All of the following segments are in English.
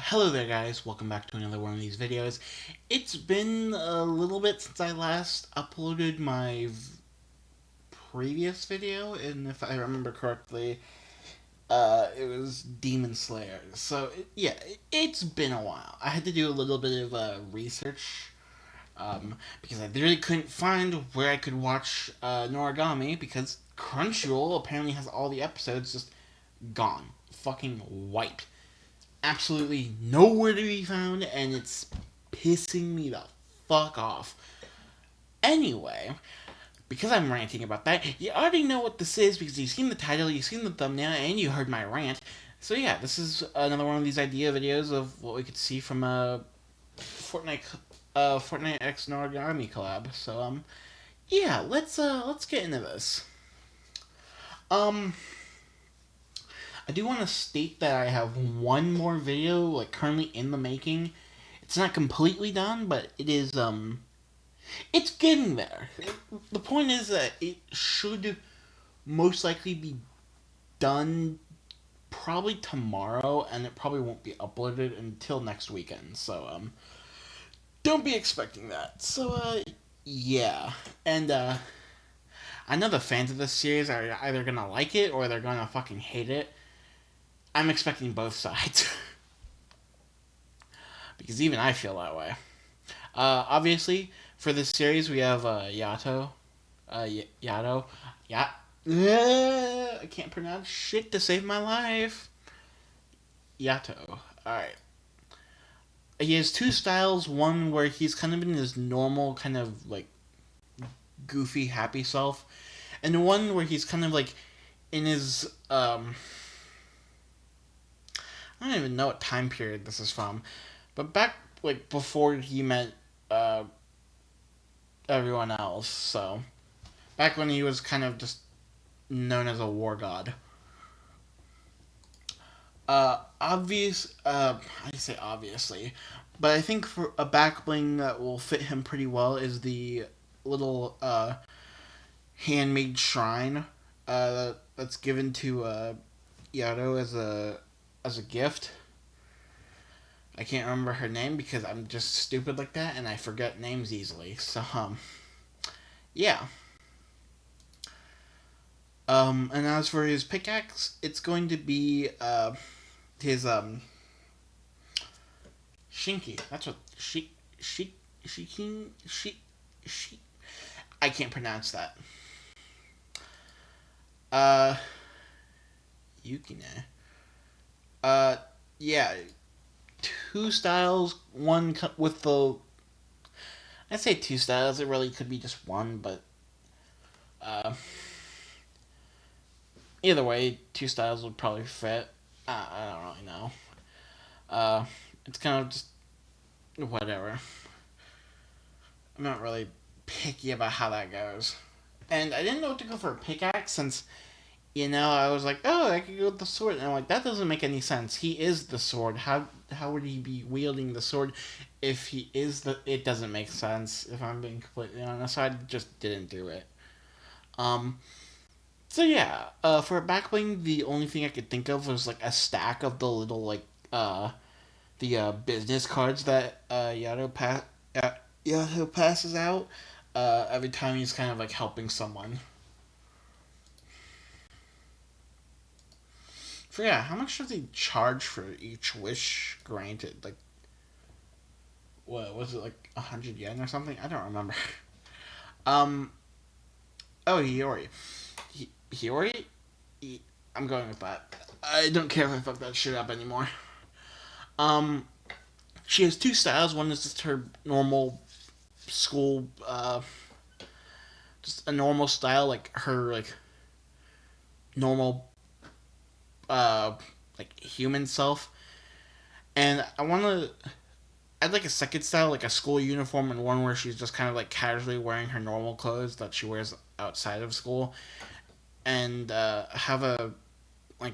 Hello there guys, welcome back to another one of these videos. It's been a little bit since I last uploaded my previous video, and if I remember correctly, it was Demon Slayer. So, it's been a while. I had to do a little bit of research, because I really couldn't find where I could watch Noragami, because Crunchyroll apparently has all the episodes just gone. Fucking wiped. Absolutely nowhere to be found, and it's pissing me the fuck off. Anyway, because I'm ranting about that, you already know what this is because you've seen the title, you've seen the thumbnail, and you heard my rant. So yeah, this is another one of these idea videos of what we could see from a Fortnite X Noragami collab. So yeah, let's get into this. Um, I do want to state that I have one more video like currently in the making. It's not completely done, but it is it's getting there. The point is that it should most likely be done probably tomorrow, and it probably won't be uploaded until next weekend. So don't be expecting that. So yeah. And I know the fans of this series are either gonna like it or they're gonna fucking hate it. I'm expecting both sides. Because even I feel that way. Obviously, for this series, we have Yato. Yato. Yeah. I can't pronounce shit to save my life. Yato. Alright. He has two styles. One where he's kind of in his normal, kind of like goofy, happy self. And one where he's kind of like in his. I don't even know what time period this is from. But back, like, before he met uh, everyone else. So, back when he was kind of just known as a war god. I say obviously, but I think for a back bling that will fit him pretty well is the little handmade shrine that's given to Yato as a gift. I can't remember her name because I'm just stupid like that and I forget names easily. So yeah. And as for his pickaxe, it's going to be his shinki. That's what shikin shi. I can't pronounce that. Uh, yukine. Uh, yeah, two styles. One with the. I say two styles. It really could be just one, but uh, either way, two styles would probably fit. I don't really know. Uh, it's kind of just whatever. I'm not really picky about how that goes. And I didn't know what to go for a pickaxe since, I was like, oh, I could go with the sword. And I'm like, that doesn't make any sense. He is the sword. How would he be wielding the sword if he is the. It doesn't make sense, if I'm being completely honest. So I just didn't do it. Um, so yeah, for a backbling, the only thing I could think of was like a stack of the little, like, the business cards that Yato passes out every time he's kind of like helping someone. So yeah, how much does he charge for each wish granted? Like, what was it, like 100 yen or something? I don't remember. um. Oh, hiyori. Hiyori. I'm going with that. I don't care if I fuck that shit up anymore. Um. She has two styles. One is just her normal school, just a normal style, like her like normal, uh, like human self. And I want to add like a second style, like a school uniform, and one where she's just kind of like casually wearing her normal clothes that she wears outside of school, and have a like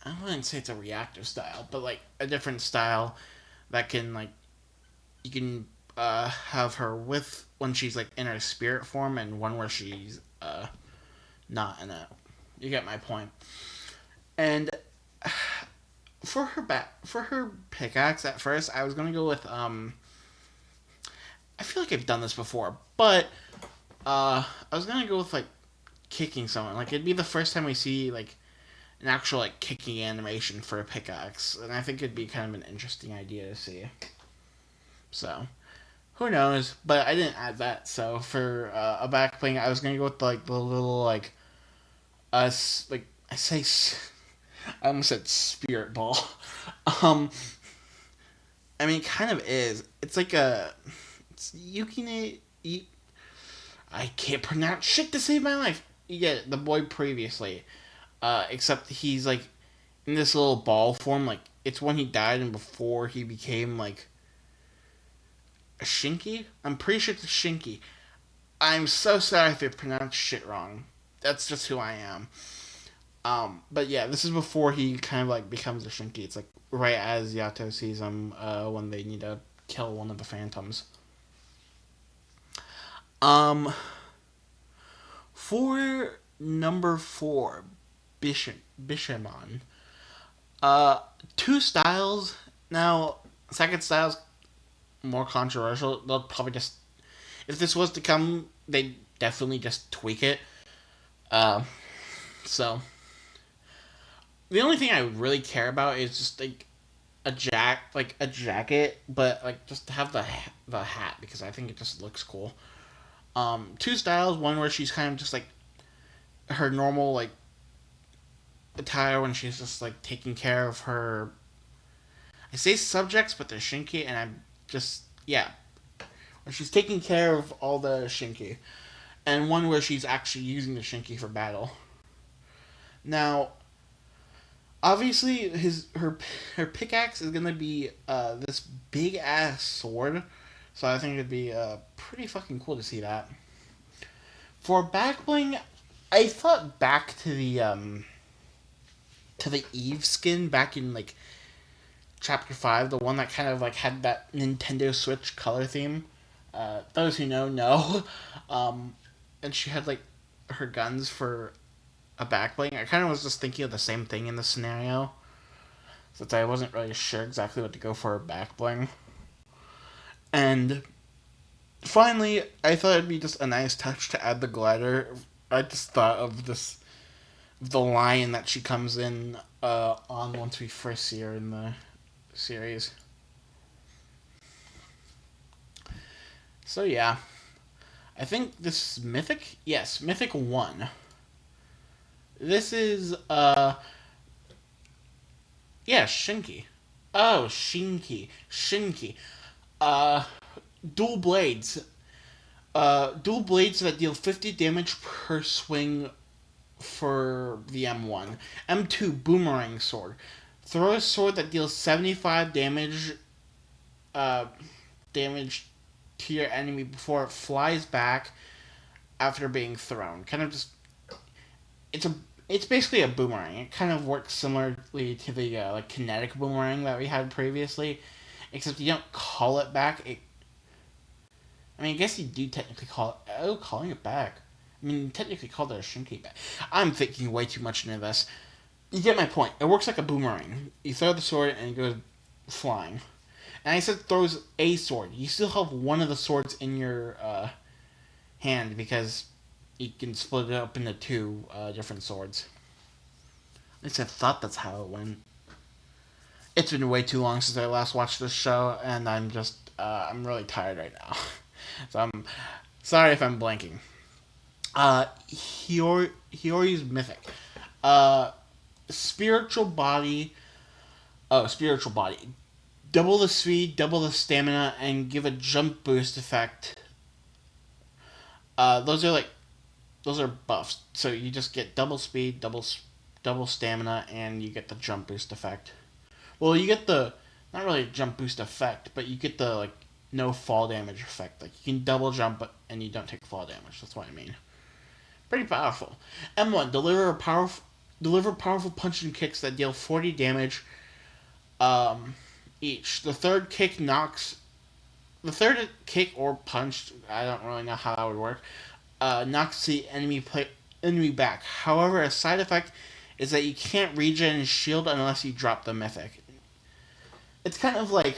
I wouldn't say it's a reactive style, but like a different style that can like you can have her with when she's like in her spirit form, and one where she's not in it. You get my point. And for her pickaxe at first I was gonna go with I feel like I've done this before, but I was gonna go with like kicking someone. Like it'd be the first time we see like an actual like kicking animation for a pickaxe, and I think it'd be kind of an interesting idea to see. So who knows? But I didn't add that. So for a back bling, I was gonna go with like the little like us like I say I almost said spirit ball. um, I mean, it kind of is. It's like a it's yukine. I can't pronounce shit to save my life. You get it, the boy previously. Except he's like in this little ball form. Like it's when he died and before he became like a shinki. I'm pretty sure it's a shinki. I'm so sorry if I pronounced shit wrong. That's just who I am. But yeah, this is before he kind of like becomes a shinki. It's like right as Yato sees him when they need to kill one of the phantoms. Um, for number four, Bishamon. Uh, two styles. Now, second style's more controversial. They'll probably just if this was to come, they definitely just tweak it. Uh, so the only thing I really care about is just like a jacket, but like just to have the hat because I think it just looks cool. Two styles. One where she's kind of just like her normal like attire when she's just like taking care of her. I say subjects, but they're shinki, and I'm just yeah. When she's taking care of all the shinki, and one where she's actually using the shinki for battle. Now, obviously, her pickaxe is gonna be this big ass sword, so I think it'd be pretty fucking cool to see that. For back bling, I thought back to the Eve skin back in like chapter 5, the one that kind of like had that Nintendo Switch color theme. Those who know. Um, and she had like her guns for a back bling. I kind of was just thinking of the same thing in the scenario, since I wasn't really sure exactly what to go for a back bling. And finally, I thought it'd be just a nice touch to add the glider. I just thought of the lion that she comes in on once we first see her in the series. So yeah, I think this is Mythic. Yes, Mythic 1. This is yeah, Shinki. Oh, Shinki. Uh, dual blades. Dual blades that deal 50 damage per swing for the M1. M2 boomerang sword. Throw a sword that deals 75 uh, damage to your enemy before it flies back after being thrown. Kind of just it's a it's basically a boomerang. It kind of works similarly to the like kinetic boomerang that we had previously, except you don't call it back. I mean, I guess you do technically call it. Oh, calling it back. I mean, you technically called it a shinki back. I'm thinking way too much into this. You get my point. It works like a boomerang. You throw the sword and it goes flying. And I said throws a sword. You still have one of the swords in your hand because you can split it up into two different swords. At least I thought that's how it went. It's been way too long since I last watched this show, and I'm really tired right now. So I'm sorry if I'm blanking. Hiyori's mythic. Uh, spiritual body. Oh, spiritual body. Double the speed, double the stamina, and give a jump boost effect. Those are buffs. So you just get double speed, double stamina, and you get the jump boost effect. Well, you get the not really a jump boost effect, but you get the like no fall damage effect. Like you can double jump, and you don't take fall damage. That's what I mean. Pretty powerful. M1 deliver powerful punch and kicks that deal 40 damage each. The third kick or punch. I don't really know how that would work. Knocks the enemy back. However, a side effect is that you can't regen his shield unless you drop the mythic. It's kind of like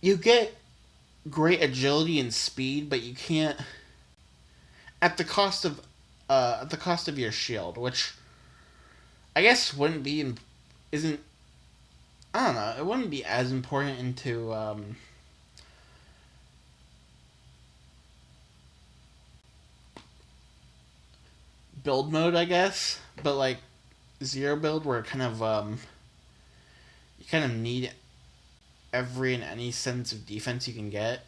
you get great agility and speed, but you can't at the cost of your shield, which I guess wouldn't be isn't I don't know, it wouldn't be as important into build mode, I guess, but like zero build where you kind of need every and any sense of defense you can get.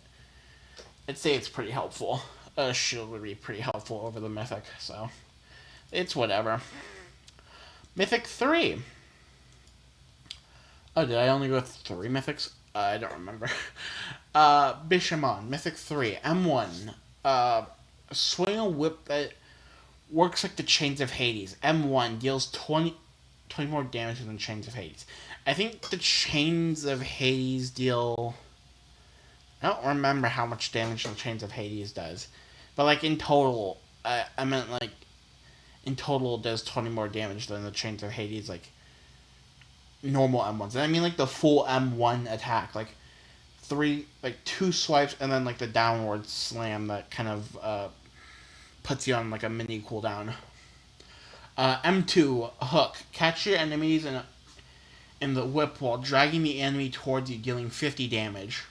I'd say it's pretty helpful. A shield would be pretty helpful over the mythic, so it's whatever. Mythic 3. Oh, did I only go with 3 mythics? I don't remember. Bishamon, Mythic 3, M1. Swing a whip that works like the Chains of Hades. M1 deals 20 more damage than the Chains of Hades. I think the Chains of Hades deal... I don't remember how much damage the Chains of Hades does. But like in total, I meant like in total it does 20 more damage than the Chains of Hades, like normal M1s. And I mean like the full M1 attack, like 2 swipes and then like the downward slam that kind of puts you on like a mini cooldown. M2 hook. Catch your enemies in the whip while dragging the enemy towards you, dealing 50 damage.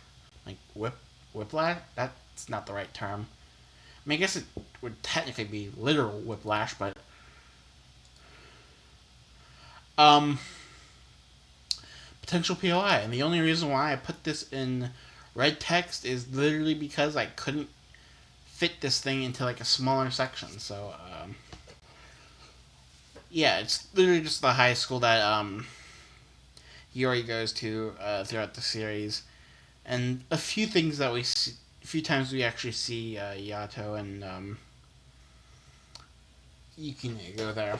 Like whiplash? That's not the right term. I mean, I guess it would technically be literal whiplash, but potential POI. And the only reason why I put this in red text is literally because I couldn't fit this thing into like a smaller section. So yeah, it's literally just the high school that hiyori goes to throughout the series, and a few things that we see, a few times we actually see Yato and yukine go there.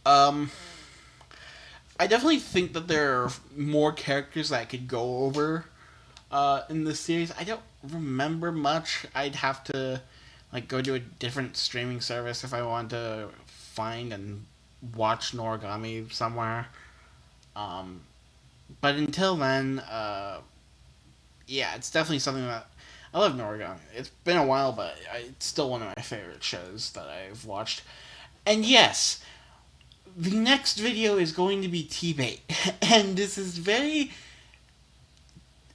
I definitely think that there are more characters that I could go over in this series. I don't remember much. I'd have to like go to a different streaming service if I wanted to find and watch Noragami somewhere. But until then, yeah, it's definitely something that I love Noragami. It's been a while, but it's still one of my favorite shows that I've watched. And yes, the next video is going to be T-bait, and this is very.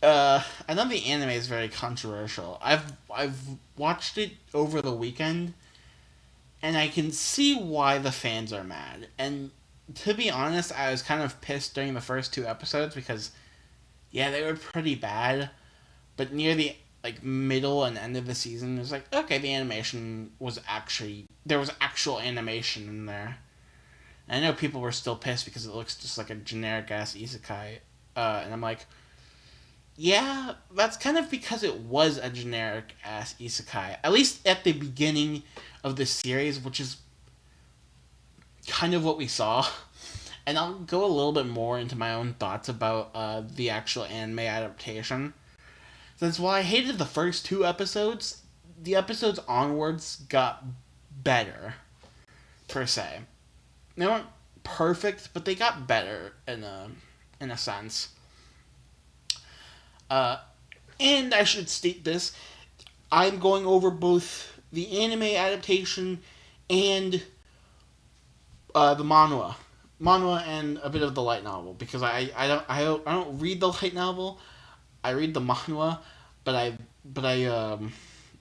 I know the anime is very controversial. I've watched it over the weekend, and I can see why the fans are mad. And to be honest, I was kind of pissed during the first 2 episodes because, yeah, they were pretty bad. But near the like middle and end of the season, it was like, okay, the animation was actually there was actual animation in there. And I know people were still pissed because it looks just like a generic ass isekai, and I'm like, yeah, that's kind of because it was a generic ass isekai. At least at the beginning of the series, which is kind of what we saw. And I'll go a little bit more into my own thoughts about the actual anime adaptation. That's why I hated the first 2 episodes. The episodes onwards got better, per se. They weren't perfect, but they got better in a sense. And I should state this: I'm going over both the anime adaptation and the manhwa and a bit of the light novel, because I don't read the light novel. I read the manhwa, but I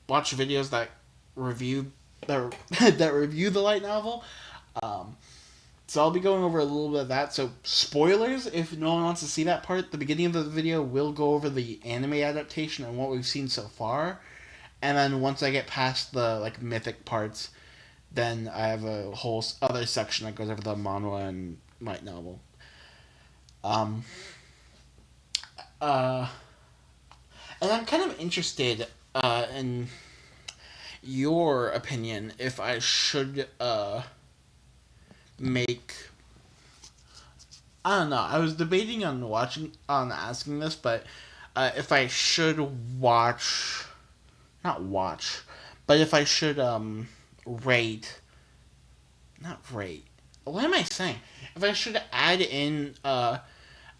watch videos that review that review the light novel. So I'll be going over a little bit of that. So spoilers, if no one wants to see that part, the beginning of the video will go over the anime adaptation and what we've seen so far. And then once I get past the like mythic parts, then I have a whole other section that goes over the manhwa and light novel. And I'm kind of interested in your opinion if I should make. I don't know. I was debating on asking this, but if I should not watch, But if I should rate, not rate. What am I saying? If I should add in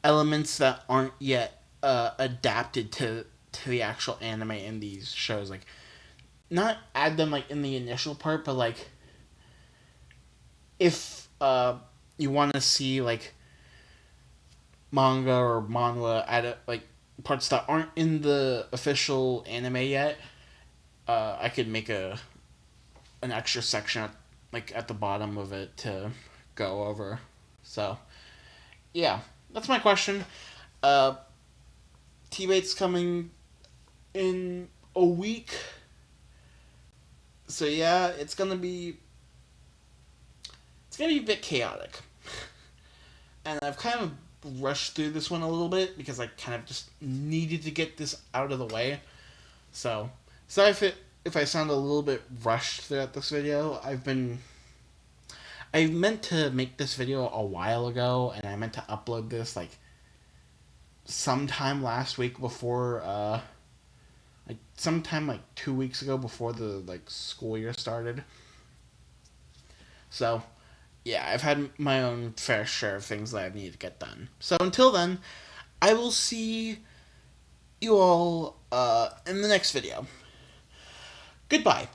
elements that aren't yet adapted to the actual anime in these shows, like not add them like in the initial part, but like if you want to see like manga or manhwa at like parts that aren't in the official anime yet, I could make an extra section like at the bottom of it to go over. So yeah, that's my question. Uh, T-Bate's coming in a week, so yeah, it's gonna be a bit chaotic, and I've kind of rushed through this one a little bit because I kind of just needed to get this out of the way. So sorry if I sound a little bit rushed throughout this video. I meant to make this video a while ago, and I meant to upload this like sometime last week before like sometime like 2 weeks ago before the like school year started. So yeah, I've had my own fair share of things that I need to get done. So until then, I will see you all in the next video. Goodbye.